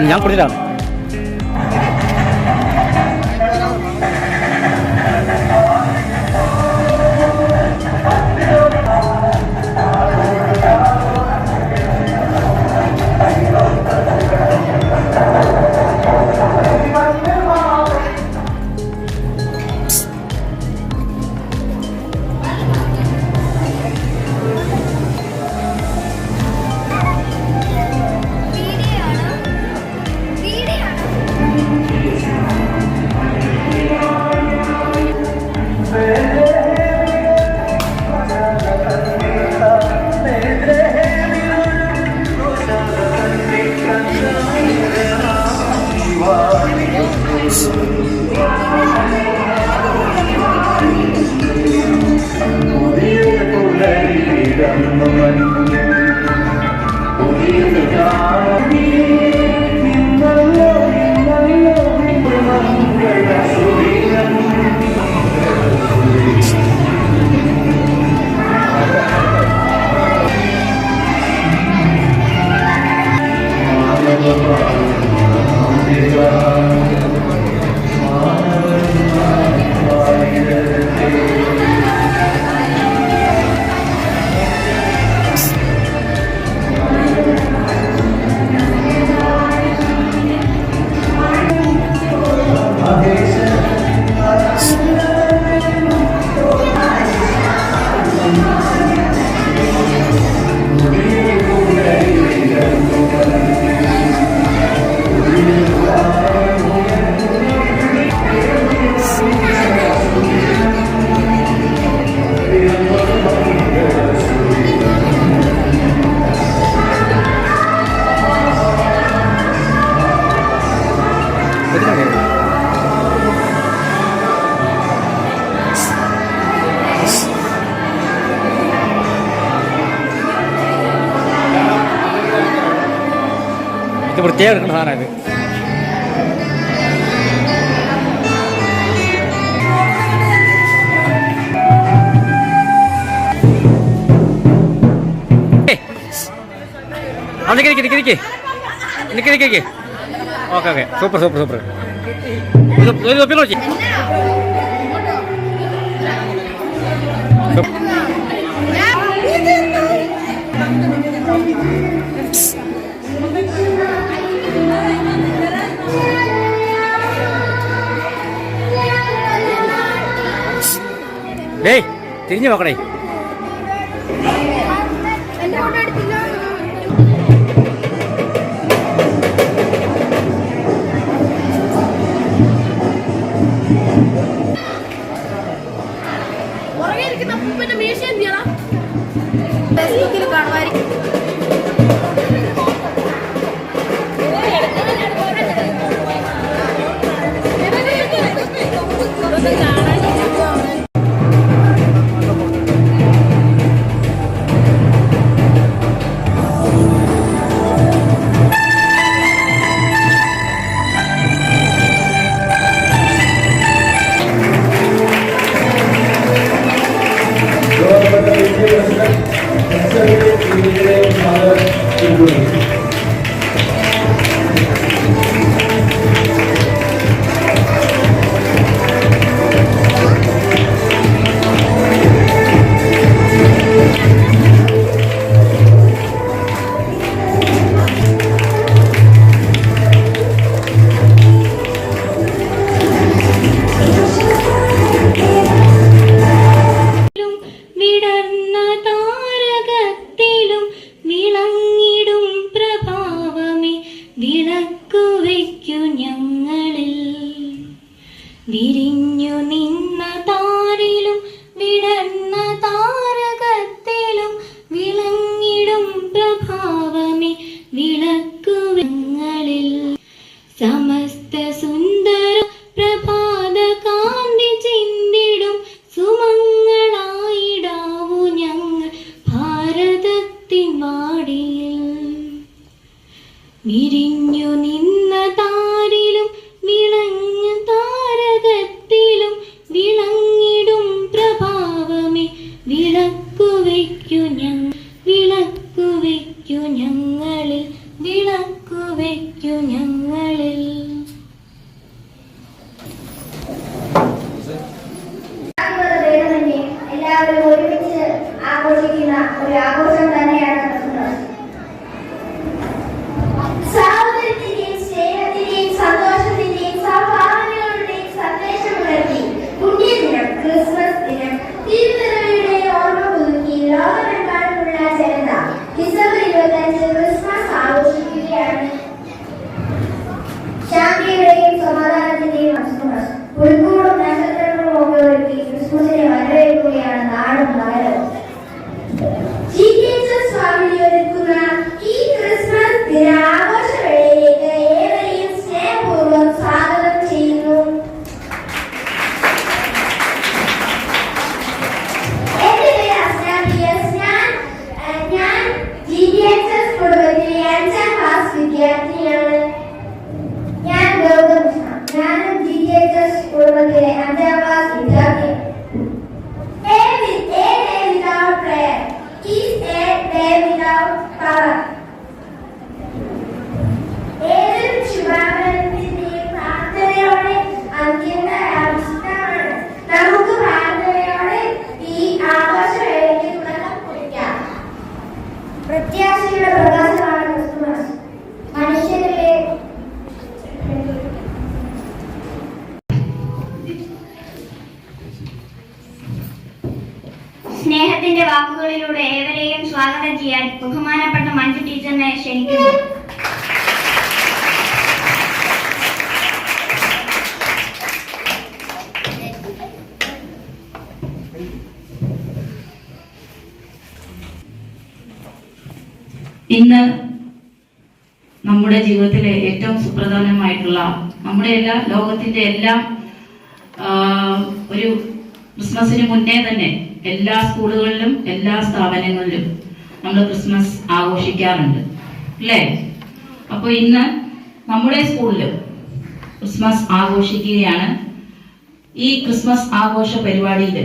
ഞാൻ കുടിച്ചിട്ടാണ്. ഇത് പ്രത്യേകം എടുക്കുന്ന സാധനം ഇത്. Okay okay super super super. ഡേയ് തിരിഞ്ഞു നോക്കണേ. വിരിഞ്ഞു നിന്ന താരിലും വിടർന്ന താരകത്തിലും വിളങ്ങിടും പ്രഭാവമേ വിളക്കുവങ്ങളിൽ സമസ്ത സുന്ദര പ്രഭാത കാന്തി ചിന്തിടും സുമങ്ങളായിടാവു ഞങ്ങൾ ഭാരതത്തിൻ വാടിയിൽ. വിരിഞ്ഞു നിന്ന താരിലും വിളഞ്ഞ താരകത്തിലും വിളങ്ങിടും പ്രഭാവമേ വിളക്കുവയ്ക്കു ഞങ്ങളിൽ വിളക്കുവയ്ക്കു വയ്ക്കൂ ഞങ്ങളിൽ. എല്ലാവരും ഒരുമിച്ച് ആഘോഷിക്കുന്ന ഒരു ആഘോഷം തന്നെയാണ് ക്രിസ്മസ്. സാഹോദര്യത്തിന്റെയും സ്നേഹത്തിന്റെയും സന്തോഷത്തിന്റെയും സദ്ഭാവനകളുടെയും സന്ദേശം ഉണർത്തി പുണ്യദിനം ക്രിസ്മസ് ദിനം തിരുനിറവയുടെ ഓർമ്മ പുതുക്കി ലോകമെമ്പാടുമുള്ള ജനത ഡിസംബർ 25 ക്രിസ്മസ് ആഘോഷിക്കുകയാണ്. ശാന്തിയുടെയും സമാധാനത്തിന്റെയും ക്രിസ്മസ്. പുൽക്കൂടും നക്ഷത്രങ്ങളും ഒക്കെ ഒരുക്കി ക്രിസ്മസിനെ വരവേൽക്കുകയാണ് നാടും നഗരവും. ജീസസ് ഫാമിലി ഒരുക്കുന്ന ഈ ക്രിസ്മസ് ദിനാഘോഷ വേളയിലേക്ക് ഏവരെയും സ്നേഹപൂർവ്വം സ്വാഗതം ചെയ്യുന്നു. എന്റെ പേര് അസ്നാബിയസ്. ഞാൻ ജീസസ് കുടുംബത്തിലെ 5ാം ക്ലാസ് വിദ്യാർത്ഥിനിയാണ്. ഞാൻ ഗൗതം കൃഷ്ണ. ഞാനും ജീസസ് കുടുംബത്തിലെ 5ാം ക്ലാസ് വിദ്യാർത്ഥിയാണ്. A day without prayer is a day without power. ഏതൊരു ശുഭാപ്രതത്തിന്റെയും പ്രാർത്ഥനയോടെ അന്ത്യവിശ്രമമാണ്. നമുക്ക് പ്രാർത്ഥനയോടെ ഈ ആഘോഷവേളയ്ക്ക് തുടക്കം കുറിക്കാം. പ്രത്യാശയുടെ പ്രകാശമാണ് ക്രിസ്മസ്. മനുഷ്യരിലെ സ്നേഹത്തിന്റെ വാക്കുകളിലൂടെ ഏവരെയും സ്വാഗതം ചെയ്യാൻ ബഹുമാനപ്പെട്ട മഞ്ജു ടീച്ചറിനെ ക്ഷണിക്കുന്നു. ഇന്ന് നമ്മുടെ ജീവിതത്തിലെ ഏറ്റവും സുപ്രധാനമായിട്ടുള്ള നമ്മുടെ ലോകത്തിന്റെ എല്ലാം ഒരു ക്രിസ്മസിന് മുന്നേ തന്നെ എല്ലാ സ്കൂളുകളിലും എല്ലാ സ്ഥാപനങ്ങളിലും നമ്മൾ ക്രിസ്മസ് ആഘോഷിക്കാറുണ്ട് അല്ലേ? അപ്പോൾ ഇന്ന് നമ്മുടെ സ്കൂളിലും ക്രിസ്മസ് ആഘോഷിക്കുകയാണ്. ഈ ക്രിസ്മസ് ആഘോഷ പരിപാടിയിൽ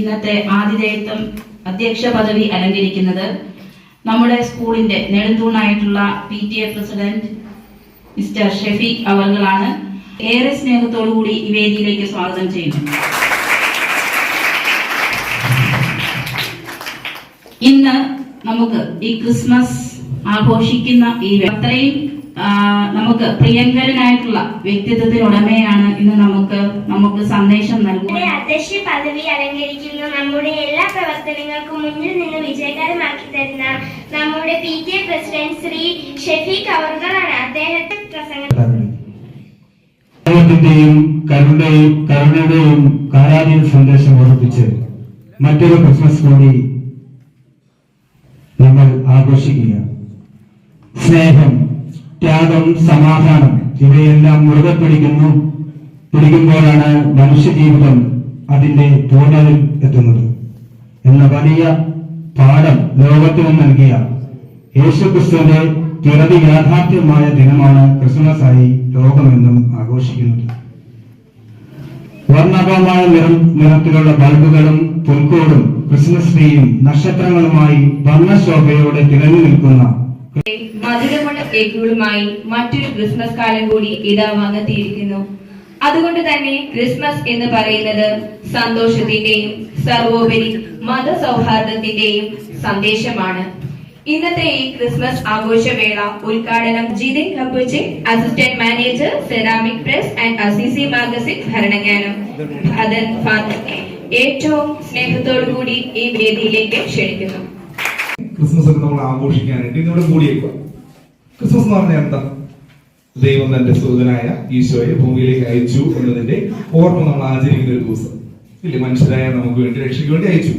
ഇന്നത്തെ ആതിഥേയത്വം അധ്യക്ഷ പദവി അലങ്കരിക്കുന്നത് നമ്മുടെ സ്കൂളിന്റെ നെടുന്തൂണായിട്ടുള്ള PTA പ്രസിഡന്റ് മിസ്റ്റർ ഷെഫീഖ് അവർകളാണ്. ഏറെ സ്നേഹത്തോടുകൂടി ഈ വേദിയിലേക്ക് സ്വാഗതം ചെയ്യുന്നു. ഇന്ന് നമുക്ക് ഈ ക്രിസ്മസ് ആഘോഷിക്കുന്ന ഈ അത്രയും നമുക്ക് പ്രിയങ്കരനായിട്ടുള്ള വ്യക്തിത്വത്തിനുടമയാണ് ഇന്ന് നമുക്ക് സന്ദേശം നൽകുന്നത്. അധ്യക്ഷ പദവി അലങ്കരിക്കുന്ന നമ്മുടെ എല്ലാ പ്രവർത്തനങ്ങൾക്കും മുന്നിൽ നിന്ന് വിജയകരമാക്കി തരുന്ന നമ്മുടെ PTA പ്രസിഡന്റ് ശ്രീ ഷെഫീഖ് അവർകളാണ്. അദ്ദേഹത്തെ ദൈവത്തിന്റെയും കരുണയുടെയും കാരാതീത സന്ദേശം ഓർപ്പിച്ച് മറ്റൊരു ക്രിസ്മസ് കൂടി നമ്മൾ ആഘോഷിക്കുക. സ്നേഹം, ത്യാഗം, സമാധാനം ഇവയെല്ലാം മുറുകെ പിടിക്കുമ്പോഴാണ് മനുഷ്യജീവിതം അതിന്റെ പൂർണ്ണതയിൽ എത്തുന്നത് എന്ന വലിയ പാഠം ലോകത്തിന് നൽകിയ യേശുക്രിസ്തുവിന്റെ പിറവി യാഥാർത്ഥ്യമായ ദിനമാണ് ക്രിസ്മസ് ആയി ലോകമെന്നും ആഘോഷിക്കുന്നത്. വർണ്ണഭമായ നിറത്തിലുള്ള ബൾബുകളും പുൽക്കൂടും ക്രിസ്മസ് ട്രീയും നക്ഷത്രങ്ങളുമായി വർണ്ണശോഭയോടെ തിളങ്ങി നിൽക്കുന്ന മധുരമുള്ള കേക്കുകളുമായി മറ്റൊരു ക്രിസ്മസ് കാലം കൂടി ഇതാ വന്നെത്തിയിരിക്കുന്നു. അതുകൊണ്ട് തന്നെ ക്രിസ്മസ് എന്ന് പറയുന്നത് സന്തോഷത്തിന്റെയും സർവോപരി മതസൗഹാർദ്ദത്തിന്റെയും സന്ദേശമാണ്. ഇന്നത്തെ ഈ ക്രിസ്മസ് ആഘോഷവേള ഉദ്ഘാടനം Jithin Kappuchi, assistant manager ceramic press and Assisi magazine ഭരണജ്ഞാനം ഏറ്റവും സ്നേഹത്തോടു കൂടി ഈ വേദിയിലേക്ക് ക്ഷണിക്കുന്നു. ക്രിസ്മസ് ഒക്കെ നമ്മൾ ആഘോഷിക്കാനായിട്ട് ഇന്നിവിടെ കൂടിയേക്കുക. ക്രിസ്മസ് എന്ന് പറഞ്ഞാൽ എന്താ? ദൈവം തന്റെ സുഹൃതനായ ഈശോയെ ഭൂമിയിലേക്ക് അയച്ചു എന്നതിന്റെ ഓർമ്മ നമ്മൾ ആചരിക്കുന്ന ഒരു ദിവസം ഇല്ലേ? മനുഷ്യരായ നമുക്ക് വേണ്ടി രക്ഷയ്ക്ക് വേണ്ടി അയച്ചു.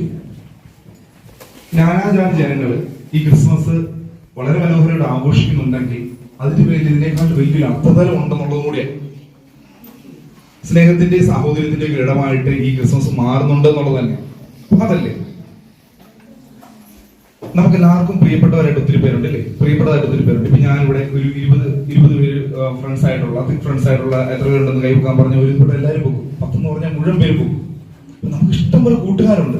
നാനാജാതി ജനങ്ങള് ഈ ക്രിസ്മസ് വളരെ മനോഹരമായിട്ട് ആഘോഷിക്കുന്നുണ്ടെങ്കിൽ അതിന് വേണ്ടി ഇതിനേക്കാൾ വലിയൊരു അർത്ഥതലം ഉണ്ടെന്നുള്ളതും കൂടിയാണ്. സ്നേഹത്തിന്റെ സാഹോദര്യത്തിന്റെ ഇടമായിട്ട് ഈ ക്രിസ്മസ് മാറുന്നുണ്ട് എന്നുള്ളത് തന്നെ അതല്ലേ? നമുക്ക് എല്ലാവർക്കും പ്രിയപ്പെട്ടവരായിട്ട് ഒത്തിരി പേരുണ്ട് അല്ലേ? പ്രിയപ്പെട്ടതായിട്ട് ഒത്തിരി പേരുണ്ട്. ഇപ്പൊ ഞാനിവിടെ ഒരു 20 പേര് ഫ്രണ്ട്സ് ആയിട്ടുള്ള എത്ര പേരുണ്ടെന്ന് കൈവക്കാൻ പറഞ്ഞ ഇവിടെ എല്ലാവരും പോകും. 10 എന്ന് പറഞ്ഞാൽ മുഴുവൻ പേര് പോകും. നമുക്ക് ഇഷ്ടം പോലെ കൂട്ടുകാരുണ്ട്.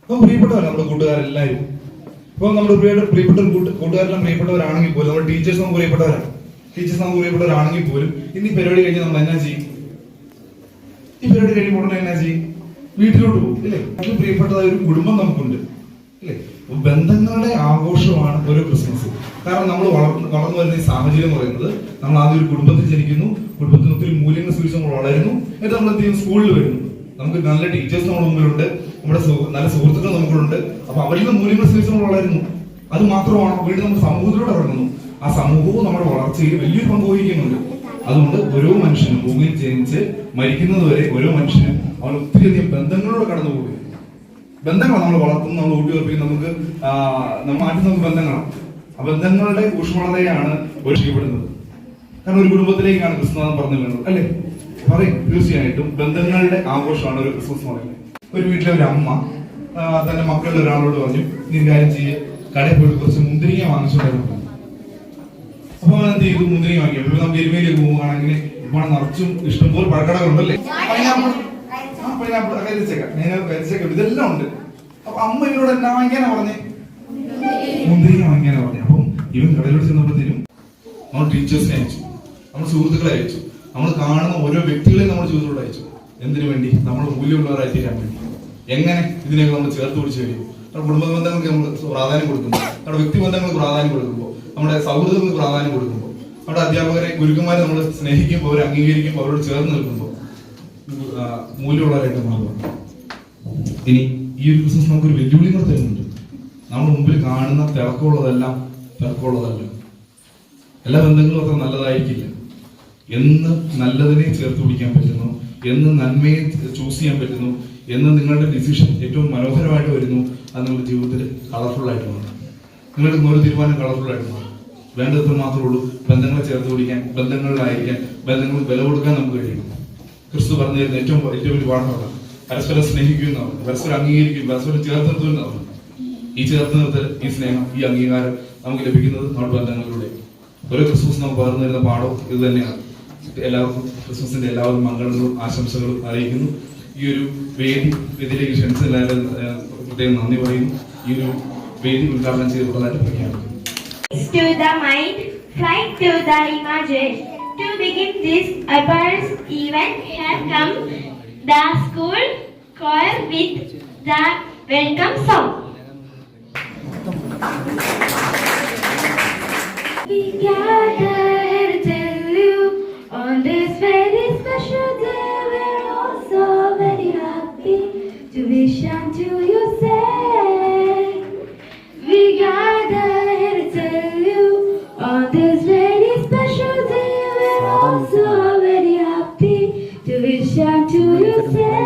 അപ്പൊ പ്രിയപ്പെട്ടവരാണ് നമ്മുടെ കൂട്ടുകാരെല്ലാവരും. ഇപ്പൊ നമ്മുടെ പ്രിയപ്പെട്ട കൂട്ടുകാരെല്ലാം പ്രിയപ്പെട്ടവരാണെങ്കിൽ പോലും നമ്മുടെ ടീച്ചേഴ്സ് നമുക്ക് പ്രിയപ്പെട്ടവരാണ്. ടീച്ചേഴ്സ് നമുക്ക് പ്രിയപ്പെട്ടവരാണെങ്കിൽ പോലും ഇന്ന് ഈ പരിപാടി കഴിഞ്ഞ് നമ്മൾ എന്നാ ചെയ്യും? ഈ പരിപാടി കഴിയുമ്പോൾ ഉടനെ എന്നാ ചെയ്യും? വീട്ടിലോട്ട് പോകും അല്ലേ? അത് പ്രിയപ്പെട്ടതായ ഒരു കുടുംബം നമുക്കുണ്ട് അല്ലേ? ബന്ധങ്ങളുടെ ആഘോഷമാണ് ഓരോ ക്രിസ്മസ്. കാരണം നമ്മൾ വളർന്നു വരുന്ന ഈ സാഹചര്യം എന്ന് പറയുന്നത്, നമ്മൾ ആദ്യം ഒരു കുടുംബത്തിൽ ജനിക്കുന്നു, കുടുംബത്തിന് ഒത്തിരി മൂല്യങ്ങൾ സ്വീകരിച്ച് നമ്മൾ വളരുന്നു, എന്നിട്ട് നമ്മൾ എന്ത് ചെയ്യും? സ്കൂളിൽ വരുന്നു. നമുക്ക് നല്ല ടീച്ചേഴ്സ് നമ്മുടെ മുമ്പിലുണ്ട്, നമ്മുടെ നല്ല സുഹൃത്തുക്കൾ നമുക്കുണ്ട്. അപ്പൊ അവരിൽ നിന്ന് മൂല്യങ്ങൾ സ്വീകരിച്ച് നമ്മൾ വളരുന്നു. അത് മാത്രമാണ് വീണ്ടും നമ്മൾ സമൂഹത്തിലൂടെ ഇറങ്ങുന്നു. ആ സമൂഹവും നമ്മുടെ വളർച്ചയിൽ വലിയൊരു പങ്ക് വഹിക്കുന്നുണ്ട്. അതുകൊണ്ട് ഓരോ മനുഷ്യനും ഭൂമിയിൽ ജനിച്ച് മരിക്കുന്നത് വരെ ഓരോ മനുഷ്യനും അവൻ ഒത്തിരിയധികം ബന്ധങ്ങളിലൂടെ കടന്നു പോകും. ബന്ധങ്ങളാണ് നമ്മൾ വളർത്തുന്നത്, നമ്മൾ ഊട്ടിയുറപ്പിക്കുന്നത്, നമ്മൾ മാറ്റുന്ന ബന്ധങ്ങളാണ്. ആ ബന്ധങ്ങളുടെ ഊഷ്മളതയാണ് ഒരു ചെയ്യപ്പെടുന്നത്. കാരണം ഒരു കുടുംബത്തിലേക്കാണ് ക്രിസ്തുനാഥൻ പറഞ്ഞു വരുന്നത് അല്ലേ? പറയും. തീർച്ചയായിട്ടും ബന്ധങ്ങളുടെ ആഘോഷമാണ് ഒരു ക്രിസ്മസ് എന്ന് പറയുന്നത്. ഒരു വീട്ടിലെ ഒരു അമ്മ തന്റെ മക്കളുടെ ഒരാളോട് പറഞ്ഞു, നീ കാര്യം ചെയ്യ്, കടയിൽ പോയിട്ട് കുറച്ച് മുന്തിരിങ്ങ വാങ്ങിച്ചുകൊണ്ടായിരുന്നു. അപ്പൊ അവൻ എന്ത് ചെയ്തു? മുന്തിരിങ്ങ വാങ്ങിയത്. നമുക്ക് എരുമയിലേക്ക് പോകുകയാണെങ്കിൽ ഇവിടെ നിറച്ചും ഇഷ്ടംപോലെ പഴക്കടകളുണ്ടല്ലേ? പൈനാപ്പിൾ കരിച്ചേക്ക ഇതെല്ലാം ഉണ്ട്. അപ്പൊ അമ്മ ഇവരോട് എന്നാ വാങ്ങിക്കാനാ പറഞ്ഞേ? മുന്തിരിങ്ങ വാങ്ങിക്കാനാ പറഞ്ഞേ. അപ്പം ഇവൻ കടയിലോട് ചെന്നപ്പോഴത്തേനും നമ്മൾ ടീച്ചേഴ്സിനെ അയച്ചു, നമ്മൾ സുഹൃത്തുക്കളെ അയച്ചു, നമ്മൾ കാണുന്ന ഓരോ വ്യക്തികളെയും നമ്മൾ ജീവിതത്തിലൂടെ അയച്ചു. എന്തിനു വേണ്ടി? നമ്മൾ മൂല്യമുള്ളവരായി തീരാൻ വേണ്ടി. എങ്ങനെ ഇതിനെയൊക്കെ നമ്മൾ ചേർത്ത് പിടിച്ചു കഴിയും? നമ്മുടെ കുടുംബ ബന്ധങ്ങൾക്ക് നമ്മൾ പ്രാധാന്യം കൊടുക്കുമ്പോൾ, നമ്മുടെ വ്യക്തിബന്ധങ്ങൾക്ക് പ്രാധാന്യം കൊടുക്കുമ്പോൾ, നമ്മുടെ സൗഹൃദങ്ങൾക്ക് പ്രാധാന്യം കൊടുക്കുമ്പോൾ, നമ്മുടെ അധ്യാപകരെ ഗുരുക്കന്മാരെ നമ്മൾ സ്നേഹിക്കുമ്പോൾ, അവരെ അംഗീകരിക്കുമ്പോൾ, അവരോട് ചേർന്ന് നിൽക്കുമ്പോൾ മൂല്യമുള്ളവരായിട്ട് മാറുക. ഇനി ഈ ഒരു ക്രിസ്മസ് നമുക്കൊരു വെല്ലുവിളി കൂടെ തരുന്നുണ്ട്. നമ്മുടെ മുമ്പിൽ കാണുന്ന തിളക്കമുള്ളതെല്ലാം തിളക്കമുള്ളതല്ല. എല്ലാ ബന്ധങ്ങളും അത്ര നല്ലതായിരിക്കില്ല. എന്ന് നല്ലതിനെ ചേർത്ത് പിടിക്കാൻ പറ്റുന്നു, എന്ന് നന്മയെ ചൂസ് ചെയ്യാൻ പറ്റുന്നു, എന്ന് നിങ്ങളുടെ ഡിസിഷൻ ഏറ്റവും മനോഹരമായിട്ട് വരുന്നു, അത് നിങ്ങളുടെ ജീവിതത്തിൽ കളർഫുൾ ആയിട്ട് മാറും. നിങ്ങളുടെ ഓരോ തീരുമാനം കളർഫുൾ ആയിട്ട് മാറും. വേണ്ടത്ര മാത്രമേ ഉള്ളൂ ബന്ധങ്ങളെ ചേർത്ത് പിടിക്കാൻ, ബന്ധങ്ങളിലായിരിക്കാൻ, ബന്ധങ്ങൾക്ക് വില കൊടുക്കാൻ നമുക്ക് കഴിയും. ക്രിസ്തു പറഞ്ഞു തരുന്ന ഏറ്റവും വലിയ പാഠമാണ് പരസ്പരം സ്നേഹിക്കുന്നതാണ്, പരസ്പരം അംഗീകരിക്കും, പരസ്പരം ചേർത്ത് നിർത്തുന്നതാണ്. ഈ ചേർത്ത് നിർത്തൽ, ഈ സ്നേഹം, ഈ അംഗീകാരം നമുക്ക് ലഭിക്കുന്നത് നമ്മുടെ ബന്ധങ്ങളിലൂടെ. ഓരോ ക്രിസ്മസ് നമുക്ക് പകർന്നു തരുന്ന പാഠവും ഇത് തന്നെയാണ്. എല്ലാവർക്കും ക്രിസ്മസിന്റെ എല്ലാവരും മംഗളങ്ങളും ആശംസകളും അറിയിക്കുന്നു. ഈ ഒരു വേദിയിലേക്ക് ക്ഷണിച്ച എല്ലാവരും പ്രത്യേകം നന്ദി പറയുന്നു. ഈ ഒരു വേദി ഉദ്ഘാടനം ചെയ്തിട്ടുള്ളതായിട്ട് പ്രഖ്യാപിക്കുന്നു. To the mind, flight to the images. To begin this appearance event have come the school choir with the welcome song. We gather here to tell you on this very special day we're all so very happy to wish unto you say. We gather here to tell you on this very special day we're all so very happy to wish unto you say.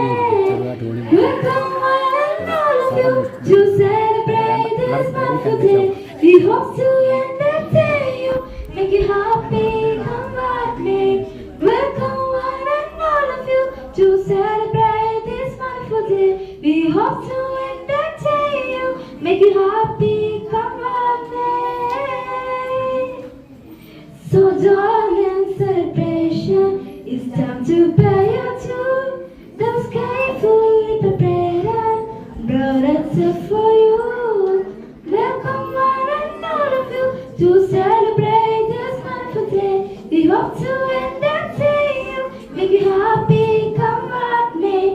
Welcome one and all of you to celebrate this wonderful day. We hope to entertain you, make you happy, come what may. Welcome one and all of you to celebrate this wonderful day. We hope to entertain you, make you happy, come what may. So joy and celebration, it's time to pay your tune. The sky fully prepared and brought us up for you. Welcome one and all of you to celebrate this wonderful day. We hope to entertain you, make you happy, come what may.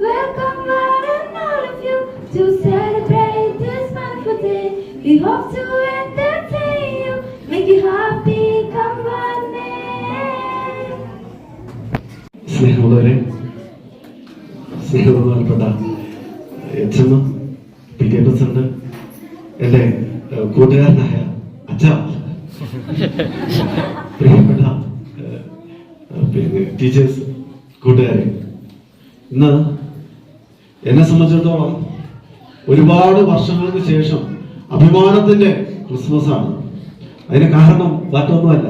Welcome one and all of you to celebrate this wonderful day. We hope to entertain you, make you happy, come what may. സ്നേഹമുള്ളവരെ, സ്നേഹബഹുമാനപ്പെട്ട എച്ച്.എം, പി.ടി.എ president, എൻ്റെ കൂട്ടുകാരനായ അച്ഛ, പ്രിയപ്പെട്ട teachers, കൂട്ടുകാരെ, ഇന്ന് എന്നെ സംബന്ധിച്ചിടത്തോളം ഒരുപാട് വർഷങ്ങൾക്ക് ശേഷം അഭിമാനത്തിന്റെ ക്രിസ്മസ് ആണ്. അതിന് കാരണം മറ്റൊന്നുമല്ല,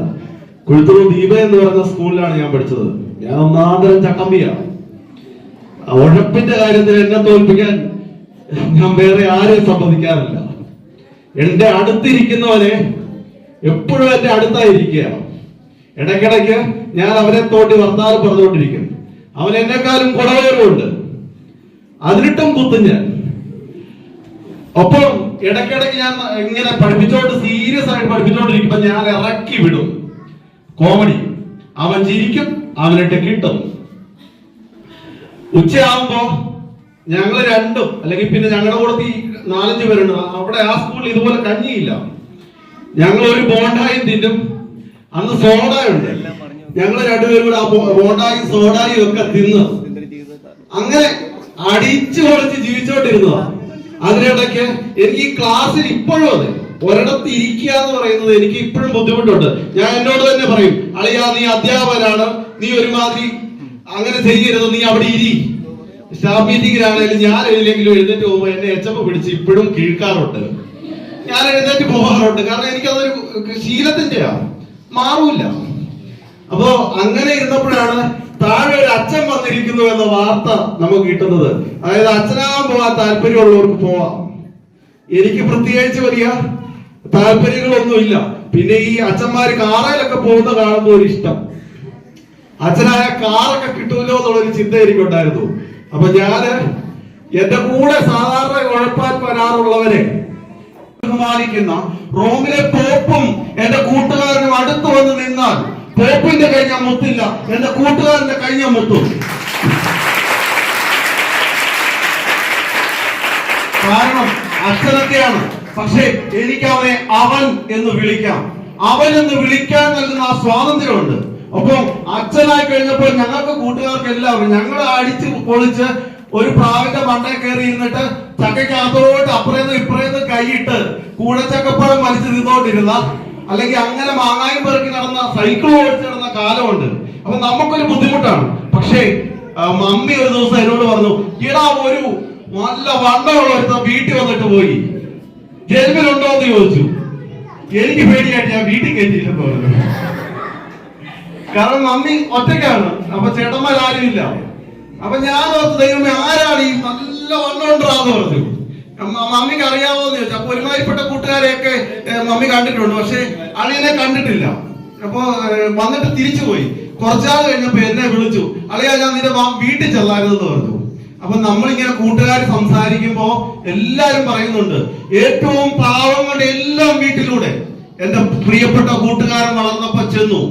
കുഴുത്തൂർ ദീപ എന്ന് പറയുന്ന സ്കൂളിലാണ് ഞാൻ പഠിച്ചത്. ഞാൻ ഒന്നാന്തരം ചട്ടമ്പിയാണ്. ഉഴപ്പിന്റെ കാര്യത്തിൽ എന്നെ തോൽപ്പിക്കാൻ ഞാൻ വേറെ ആരെയും സമ്മതിക്കാറില്ല. എന്റെ അടുത്തിരിക്കുന്നവനെ എപ്പോഴും എന്റെ അടുത്തായിരിക്കുക. ഇടയ്ക്കിടയ്ക്ക് ഞാൻ അവരെ തോട്ടി വർത്താനം പറഞ്ഞുകൊണ്ടിരിക്കും. അവൻ എന്നെക്കാളും കുടവേറുണ്ട്, അതിനിട്ടും കുത്തും ഞാൻ. ഒപ്പം ഇടയ്ക്കിടയ്ക്ക് ഞാൻ ഇങ്ങനെ പഠിപ്പിച്ചോണ്ട് സീരിയസ് ആയിട്ട് പഠിപ്പിച്ചോണ്ടിരിക്കുമ്പോ ഞാൻ ഇറക്കി വിടും. കോമഡി. അവൻ ചിരിക്കും, അവനിട്ട് കിട്ടും. ഉച്ചയാവുമ്പോ ഞങ്ങൾ രണ്ടും അല്ലെങ്കിൽ പിന്നെ ഞങ്ങളുടെ കൂടെ 4-5 പേരുണ്ട്. അവിടെ ആ സ്കൂളിൽ ഇതുപോലെ കഞ്ഞിയില്ല. ഞങ്ങൾ ഒരു ബോണ്ടായും തിന്നും. അന്ന് സോഡയുണ്ട്. ഞങ്ങൾ രണ്ടുപേരും കൂടെ ആ ബോണ്ടായും സോഡായും ഒക്കെ തിന്ന് അങ്ങനെ അടിച്ചു പൊളിച്ച് ജീവിച്ചോണ്ടിരുന്നതാ. അതിനിടയ്ക്ക് എനിക്ക് ഈ ക്ലാസ്സിൽ ഇപ്പോഴും അതെ ഒരിടത്ത് ഇരിക്കുക എന്ന് പറയുന്നത് എനിക്ക് ഇപ്പോഴും ബുദ്ധിമുട്ടുണ്ട്. ഞാൻ എന്നോട് തന്നെ പറയും, അളിയാ നീ അധ്യാപകനാണ്, നീ ഒരുമാതിരി അങ്ങനെ ചെയ്യരുത്, നീ അവിടെ ഇരി. സ്റ്റാഫ് മീറ്റിംഗിലാണെങ്കിലും ഞാൻ എഴുതിയെങ്കിലും എഴുന്നേറ്റ് പോകുമ്പോൾ എന്നെ എച്ചപ്പ് പിടിച്ച് ഇപ്പോഴും കീഴ്ക്കാറുണ്ട്. ഞാൻ എഴുന്നേറ്റ് പോകാറുണ്ട്. കാരണം എനിക്കതൊരു ശീലത്തിന്റെയാ, മാറൂല. അപ്പോ അങ്ങനെ ഇരുന്നപ്പോഴാണ് താഴെ ഒരു അച്ഛൻ വന്നിരിക്കുന്നു എന്ന വാർത്ത നമുക്ക് കിട്ടുന്നത്. അതായത് അച്ഛനാകാൻ പോകാൻ താല്പര്യമുള്ളവർക്ക് പോവാം. എനിക്ക് പ്രത്യേകിച്ച് വലിയ താല്പര്യങ്ങളൊന്നുമില്ല. പിന്നെ ഈ അച്ഛന്മാര് കാറയിലൊക്കെ പോകുന്ന കാണുമ്പോൾ ഒരു ഇഷ്ടം, അച്ഛനായ കാറൊക്കെ കിട്ടുമല്ലോ എന്നുള്ളൊരു ചിന്ത എനിക്കുണ്ടായിരുന്നു. അപ്പൊ ഞാന് എന്റെ കൂടെ സാധാരണ ഉഴപ്പാൻ വരാറുള്ളവരെ ബഹുമാനിക്കുന്ന റോമിലെ പോപ്പും എന്റെ കൂട്ടുകാരനും അടുത്ത് വന്ന് നിന്നാൽ പോപ്പിന്റെ കൈ ഞാൻ മുത്തില്ല, എന്റെ കൂട്ടുകാരന്റെ കൈ ഞാൻ മുത്തും. കാരണം അച്ഛനൊക്കെയാണ്. പക്ഷെ എനിക്ക് അവനെ അവൻ എന്ന് വിളിക്കാം. അവൻ എന്ന് വിളിക്കാൻ നൽകുന്ന ആ സ്വാതന്ത്ര്യമുണ്ട്. അപ്പം അച്ഛനായി കഴിഞ്ഞപ്പോൾ ഞങ്ങൾക്ക് കൂട്ടുകാർക്ക് എല്ലാവരും ഞങ്ങൾ അടിച്ച് പൊളിച്ച് ഒരു പ്രാവിന്റെ മണ്ടേ കയറി ഇരുന്നിട്ട് ചക്കയ്ക്കകത്തോട്ട് അപ്പുറേന്ന് ഇപ്പുറേന്ന് കൈയിട്ട് കൂടച്ചക്കപ്പഴം വലിച്ചു നിന്നോണ്ടിരുന്ന, അല്ലെങ്കിൽ അങ്ങനെ മാങ്ങായും പെറുക്കി നടന്ന, സൈക്കിൾ ഓടിച്ച് നടന്ന കാലമുണ്ട്. അപ്പൊ നമുക്കൊരു ബുദ്ധിമുട്ടാണ്. പക്ഷേ മമ്മി ഒരു ദിവസം എന്നോട് പറഞ്ഞു, ഇടാ ഒരു നല്ല വണ്ണമുള്ള ഒരുത്ത വീട്ടിൽ വന്നിട്ട് പോയി, ജന്മിലുണ്ടോ എന്ന് ചോദിച്ചു. എനിക്ക് പേടിയായിട്ട് ഞാൻ വീട്ടിൽ കയറ്റിയില്ല പറഞ്ഞു. കാരണം മമ്മി ഒറ്റയ്ക്കാണ്, അപ്പൊ ചേട്ടന്മാരും ഇല്ല. അപ്പൊ ഞാൻ ഓർത്ത് ദൈവമേ ആരാണ് ഈ നല്ല വണ്ണമുണ്ടാന്ന് പറഞ്ഞു. മമ്മിക്ക് അറിയാമോന്ന് ചോദിച്ചു. അപ്പൊ ഒരുമാതിരിപ്പെട്ട കൂട്ടുകാരെയൊക്കെ മമ്മി കണ്ടിട്ടുണ്ട്, പക്ഷെ അളിയനെ കണ്ടിട്ടില്ല. അപ്പൊ വന്നിട്ട് തിരിച്ചുപോയി. കുറച്ചാൾ കഴിഞ്ഞപ്പോ എന്നെ വിളിച്ചു, അളിയാ ഞാൻ നിന്റെ വീട്ടിൽ ചെല്ലാനെന്ന് പറഞ്ഞു. അപ്പൊ നമ്മളിങ്ങനെ കൂട്ടുകാർ സംസാരിക്കുമ്പോ എല്ലാരും പറയുന്നുണ്ട്, ഏറ്റവും പാവങ്ങളുടെ എല്ലാം വീട്ടിലൂടെ എന്റെ പ്രിയപ്പെട്ട കൂട്ടുകാരൻ വളർന്നപ്പോ ചെന്നു.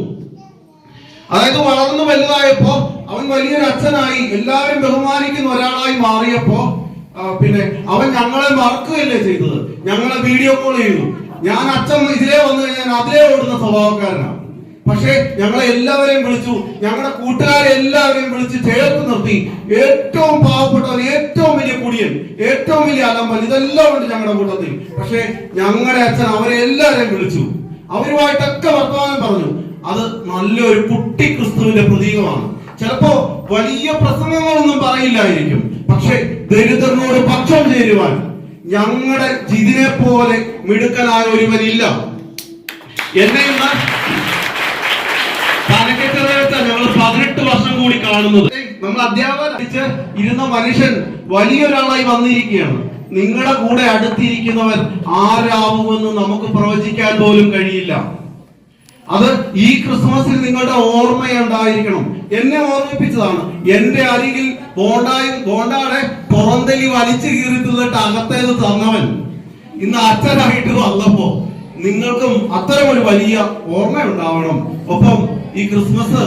അതായത് വളർന്നു വലുതായപ്പോ അവൻ വലിയൊരു അച്ഛനായി, എല്ലാവരും ബഹുമാനിക്കുന്ന ഒരാളായി മാറിയപ്പോ പിന്നെ അവൻ ഞങ്ങളെ മറക്കുകയല്ലേ ചെയ്തത്, ഞങ്ങളെ വീഡിയോ കോൾ ചെയ്തു. ഞാൻ അച്ഛൻ ഇതിലേ വന്നു കഴിഞ്ഞാൽ അതിലേ ഓടുന്ന സ്വഭാവക്കാരനാണ്. പക്ഷെ ഞങ്ങളെ എല്ലാവരെയും വിളിച്ചു, ഞങ്ങളുടെ കൂട്ടുകാരെ എല്ലാവരെയും വിളിച്ച് ചേർത്ത് നിർത്തി. ഏറ്റവും പാവപ്പെട്ടവൻ, ഏറ്റവും വലിയ കുടിയൻ, ഏറ്റവും വലിയ അലമ്പൻ, ഇതെല്ലാം ഉണ്ട് ഞങ്ങളുടെ കൂട്ടത്തിൽ. പക്ഷെ ഞങ്ങളുടെ അച്ഛൻ അവരെ എല്ലാവരെയും വിളിച്ചു, അവരുമായിട്ടൊക്കെ വർത്തമാനം പറഞ്ഞു. അത് നല്ലൊരു കുട്ടി ക്രിസ്തുവിന്റെ പ്രതീകമാണ്. ചിലപ്പോ വലിയ പ്രസംഗങ്ങളൊന്നും പറയില്ലായിരിക്കും, പക്ഷെ ദരിദ്രനോട് പക്ഷം ചേരുവാൻ ഞങ്ങളുടെ ജിതിനെ പോലെ മിടുക്കനായ ഒരുവനില്ല. എന്നെ ഞങ്ങൾ 18 വർഷം കൂടി കാണുന്നത്. നമ്മൾ അധ്യാപകർ ഇരുന്ന മനുഷ്യൻ വലിയൊരാളായി വന്നിരിക്കുകയാണ്. നിങ്ങളുടെ കൂടെ അടുത്തിരിക്കുന്നവൻ ആരാവുമെന്ന് നമുക്ക് പ്രവചിക്കാൻ പോലും കഴിയില്ല. അത് ഈ ക്രിസ്മസിൽ നിങ്ങളുടെ ഓർമ്മയുണ്ടായിരിക്കണം. എന്നെ ഓർമ്മിപ്പിച്ചതാണ്. എന്റെ അരികിൽ ബോണ്ടാടെ പുറന്തലി വലിച്ചു കീറി തിന്നിട്ട് അകത്തേത് തന്നവൻ ഇന്ന് അച്ഛനായിട്ട് വന്നപ്പോ നിങ്ങൾക്കും അത്തരം ഒരു വലിയ ഓർമ്മയുണ്ടാവണം. ഒപ്പം ഈ ക്രിസ്മസ്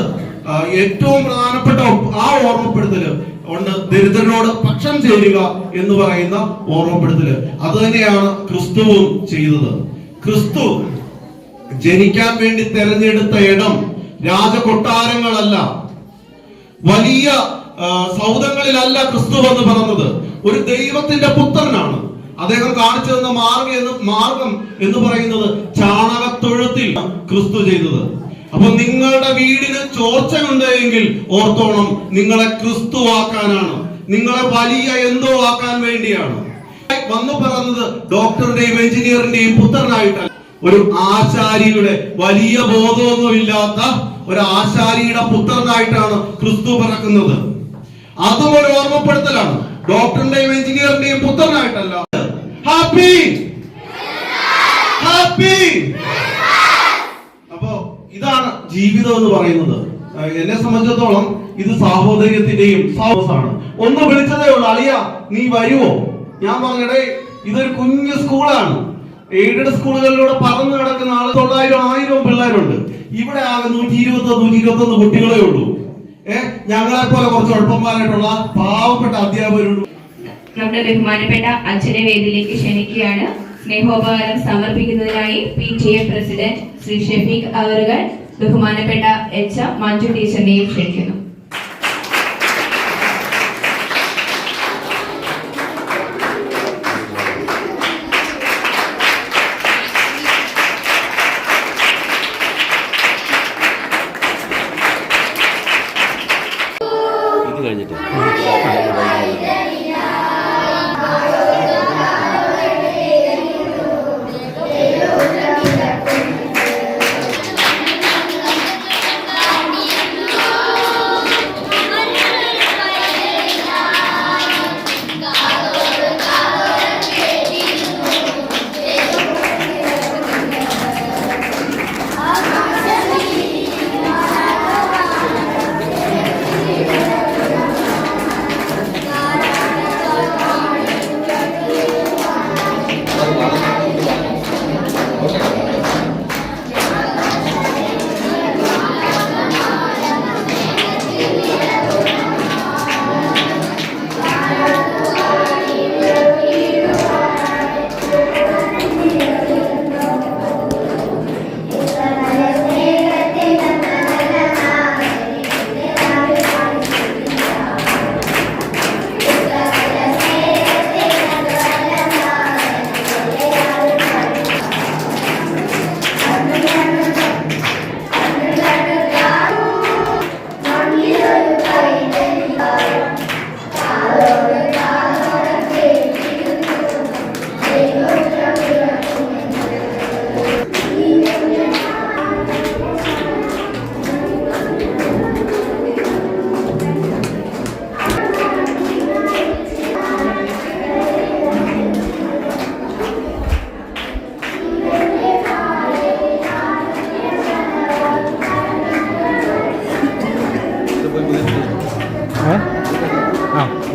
ഏറ്റവും പ്രധാനപ്പെട്ട ആ ഓർമ്മപ്പെടുത്തല് ഉണ്ട്, ദരിദ്രനോട് പക്ഷം ചേരുക എന്ന് പറയുന്ന ഓർമ്മപ്പെടുത്തല്. അത് തന്നെയാണ് ക്രിസ്തുവും ചെയ്തത്. ക്രിസ്തു ജനിക്കാൻ വേണ്ടി തെരഞ്ഞെടുത്ത ഇടം രാജകൊട്ടാരങ്ങളല്ല, വലിയ സൗധങ്ങളിലല്ല ക്രിസ്തു എന്ന് പറഞ്ഞത്. ഒരു ദൈവത്തിന്റെ പുത്രനാണ്. അദ്ദേഹം കാണിച്ചു തന്ന മാർഗം എന്ന് പറയുന്നത് ചാണകത്തൊഴുത്തിൽ ക്രിസ്തു ചെയ്തത്. അപ്പൊ നിങ്ങളുടെ വീടിന് ചോർച്ചയുണ്ട് എങ്കിൽ ഓർത്തോണം, നിങ്ങളെ ക്രിസ്തുവാക്കാനാണ്, നിങ്ങളെ വലിയ എന്തോ ആക്കാൻ വേണ്ടിയാണ്. വന്നു പറഞ്ഞത് ഡോക്ടറുടെയും എഞ്ചിനീയറിന്റെയും പുത്രനായിട്ടല്ല, ഒരു ആശാരിയുടെ, വലിയ ബോധമൊന്നുമില്ലാത്ത ഒരു ആശാരിയുടെ പുത്രനായിട്ടാണ് ക്രിസ്തു പിറക്കുന്നത്. അതും ഒരു ഓർമ്മപ്പെടുത്തലാണ്. ഡോക്ടറിന്റെയും എഞ്ചിനീയറിന്റെയും പുത്രനായിട്ടല്ല. Happy happy. അപ്പോ ഇതാണ് ജീവിതം എന്ന് പറയുന്നത്. എന്നെ സംബന്ധിച്ചിടത്തോളം ഇത് സാഹോദര്യത്തിന്റെയും സാഹസമാണ്. ഒന്ന് വിളിച്ചതേ ഉള്ളൂ, അളിയ നീ വരുവോ? ഞാൻ പറഞ്ഞടേ ഇതൊരു കുഞ്ഞു സ്കൂളാണ്. എയ്ഡഡ് സ്കൂളുകളിലൂടെ പറന്നു കിടക്കുന്ന 900-1000 പിള്ളേരുണ്ട്. ഇവിടെ ആകെ 120-121 കുട്ടികളേ ഉള്ളൂ. ഞങ്ങളെ പോലെ കുറച്ച് ഉഴപ്പന്മാരായിട്ടുള്ള പാവപ്പെട്ട അധ്യാപകരുണ്ട്. നമ്മുടെ ബഹുമാനപ്പെട്ട അച്ഛനെ വേദിയിലേക്ക് ക്ഷണിക്കുകയാണ്. സ്നേഹോപകാരം സമർപ്പിക്കുന്നതിനായി PTA പ്രസിഡന്റ് ശ്രീ ഷെഫീഖ് അവറുകൾ ബഹുമാനപ്പെട്ട HM മഞ്ജു ടീച്ചറിനെയും ക്ഷണിക്കുന്നു. ഇത് കഴിഞ്ഞിട്ട്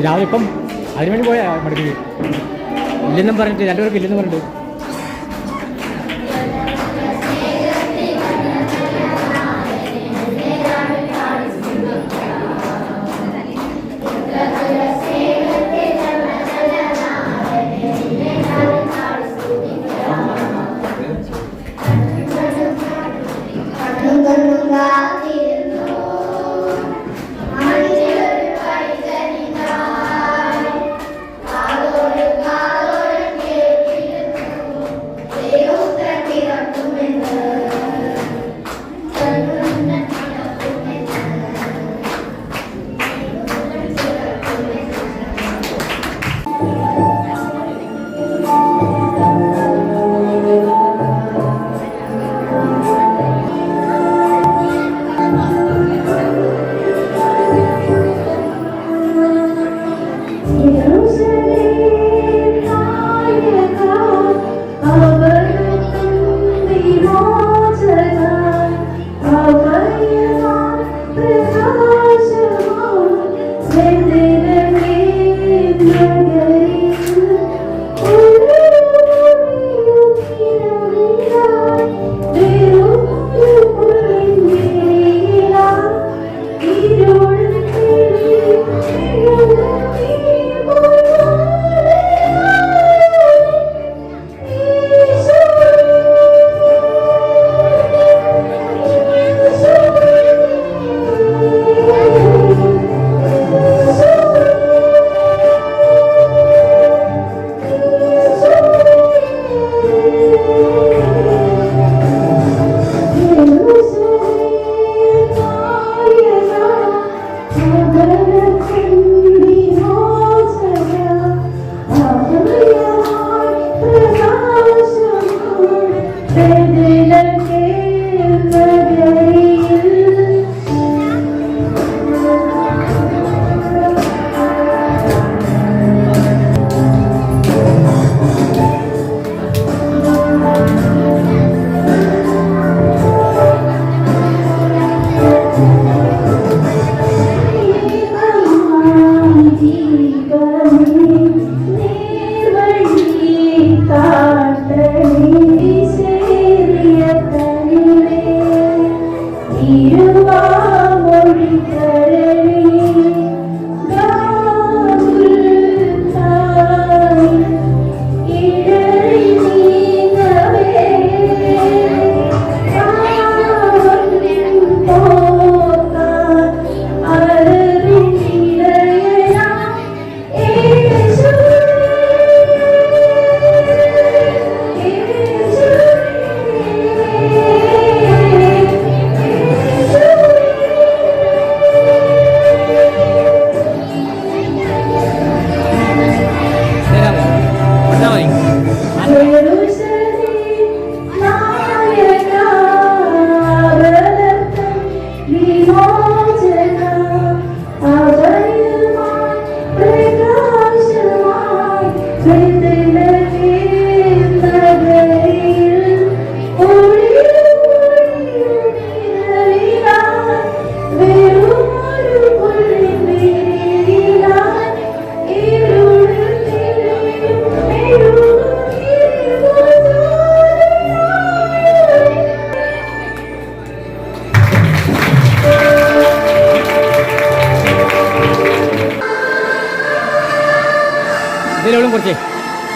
രാവിലെ ഇപ്പം അതിനുവേണ്ടി പോയാ മടുക്കി ഇല്ലെന്നും പറഞ്ഞിട്ട് രണ്ടുപേർക്ക് ഇല്ലെന്ന് പറഞ്ഞിട്ട്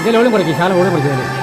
ഇതിലോളും കുറയ്ക്കും ശാല ഓളും കുറയ്ക്കും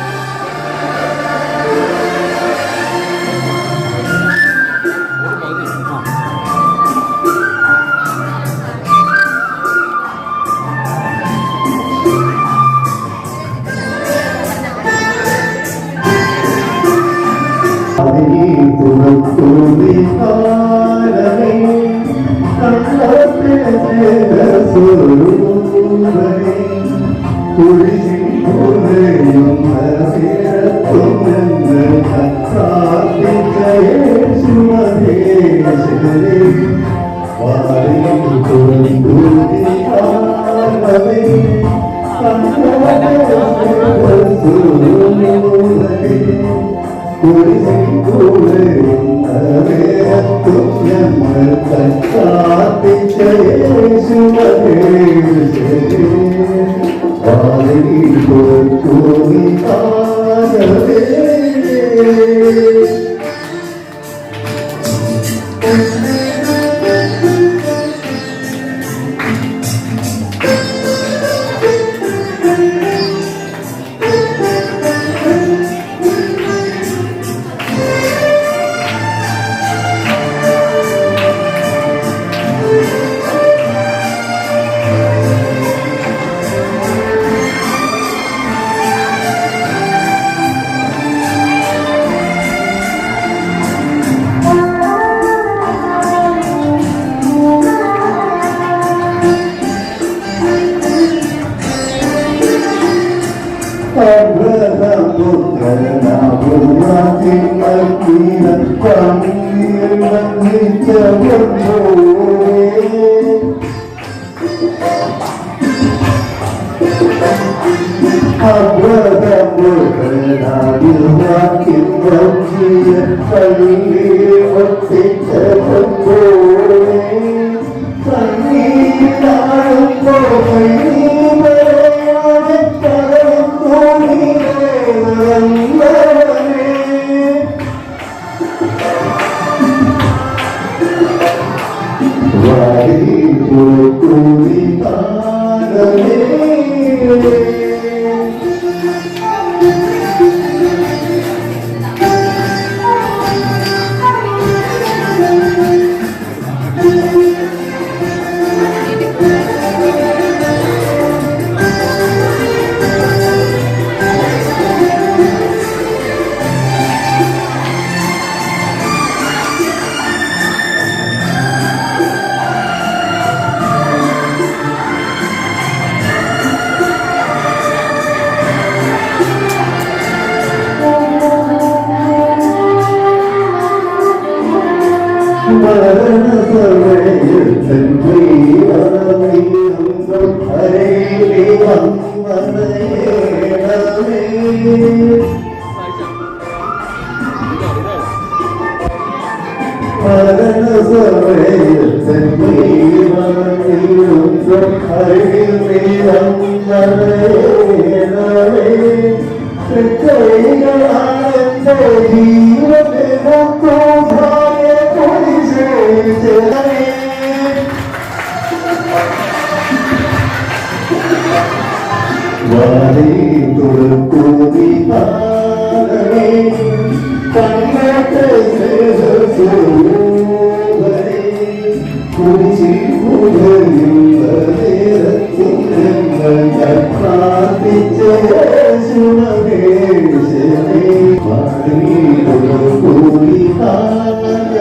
ജീവ Thank you.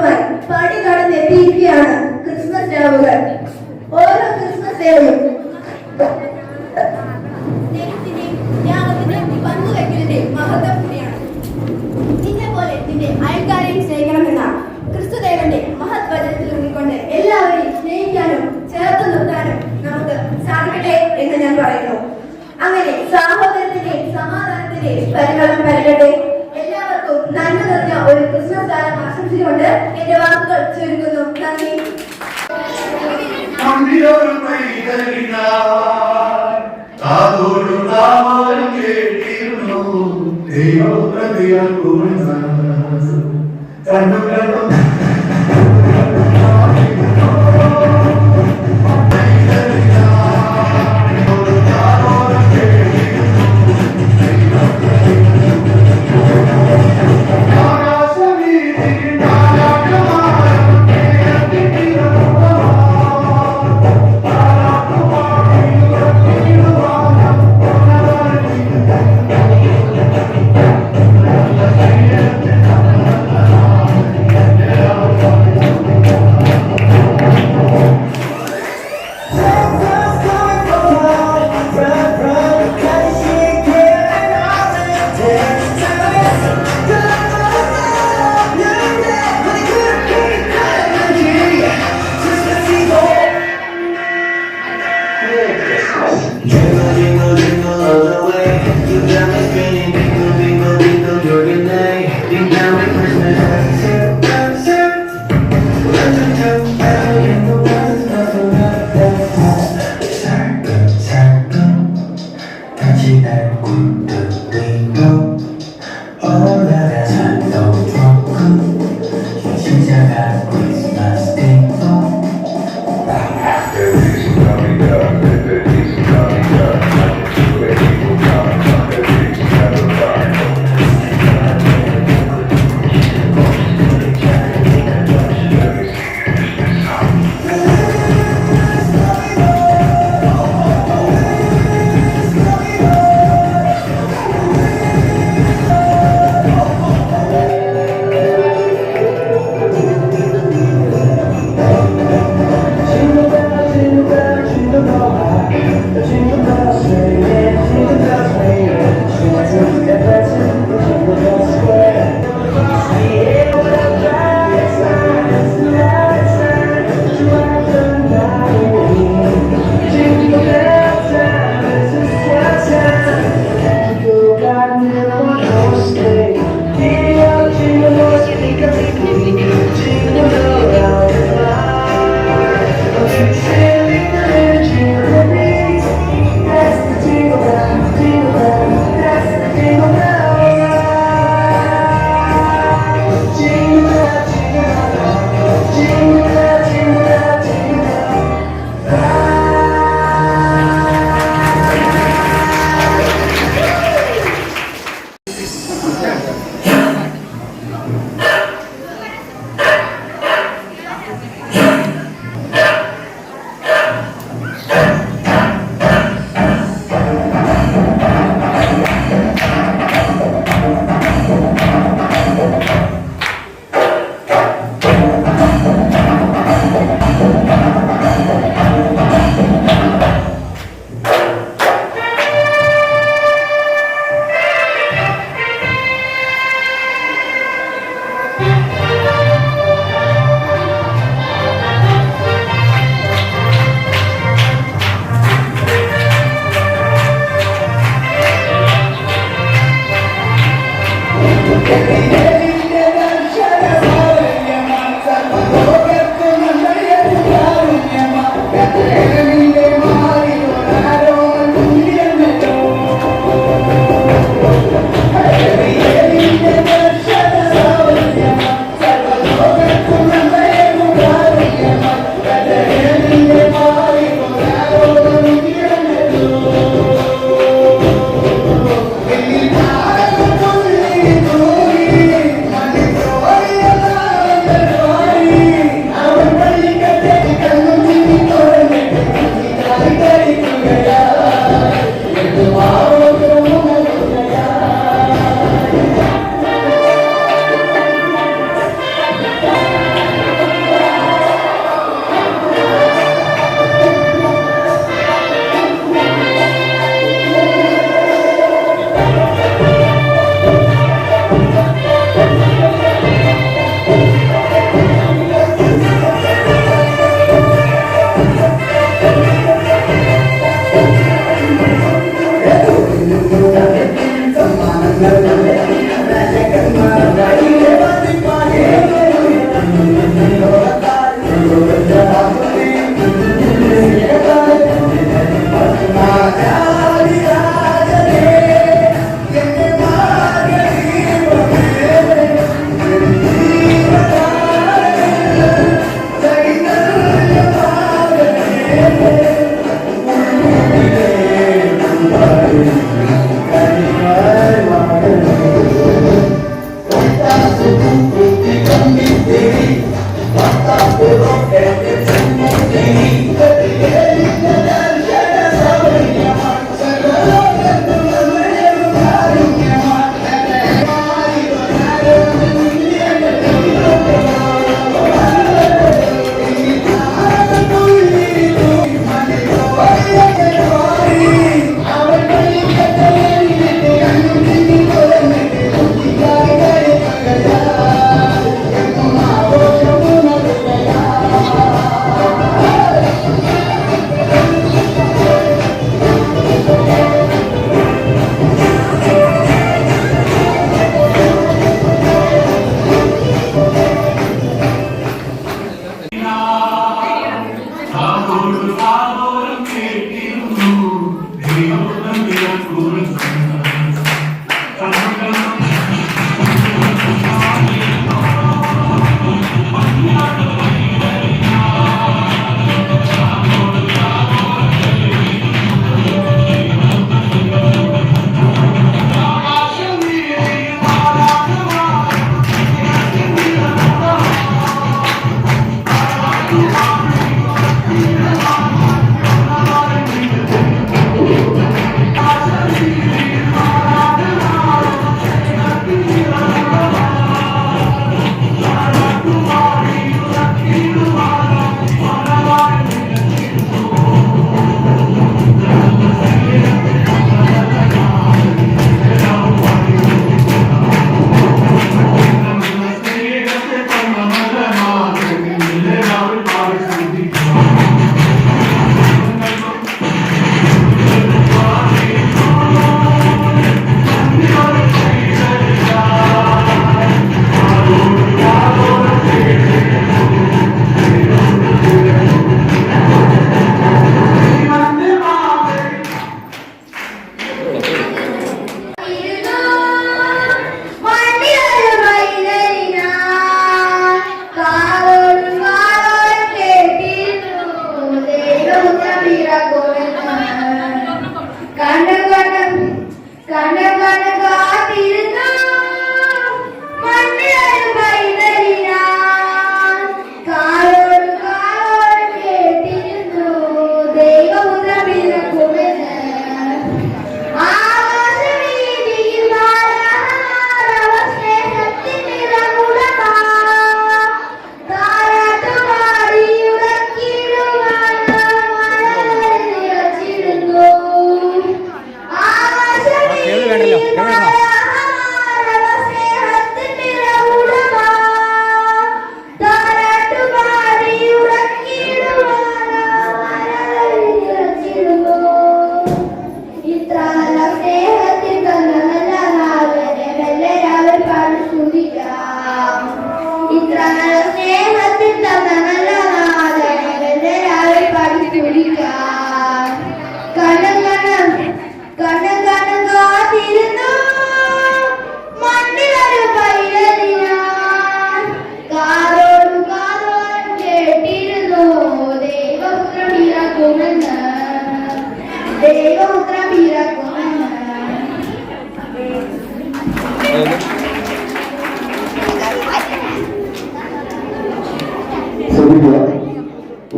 സമ്മാനവുമായി പടി കടന്നെത്തിയിരിക്കുകയാണ് ക്രിസ്മസ് രാവുകൾ. ഓരോ ക്രിസ്മസ് ഡേയും മഹത്വം കൂടിയാണ്. നിന്നെ പോലെ നിന്റെ അയൽക്കാരെയും സ്നേഹിക്കണമെന്ന ക്രിസ്തുദേവന്റെ മഹത്വചനത്തിൽ ഊന്നിക്കൊണ്ട് എല്ലാവരെയും സ്നേഹിക്കാനും ചേർത്ത് നിർത്താനും നമുക്ക് സാധിക്കട്ടെ എന്ന് ഞാൻ പറയുന്നു. അങ്ങനെ സാഹോദര്യത്തിന്റെയും സമാധാനത്തിന്റെയും പരിമളം പരകട്ടെ. എല്ലാവർക്കും നന്മ നിറഞ്ഞ ഒരു ക്രിസ്മസ് കാലം ആശംസിച്ചുകൊണ്ട് എന്റെ വാക്കുകൾ ചുരുക്കുന്നു. നന്ദി.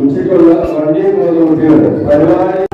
ഉച്ചയ്ക്കുള്ള വണ്ടിയും കുട്ടികൾ പരിപാടി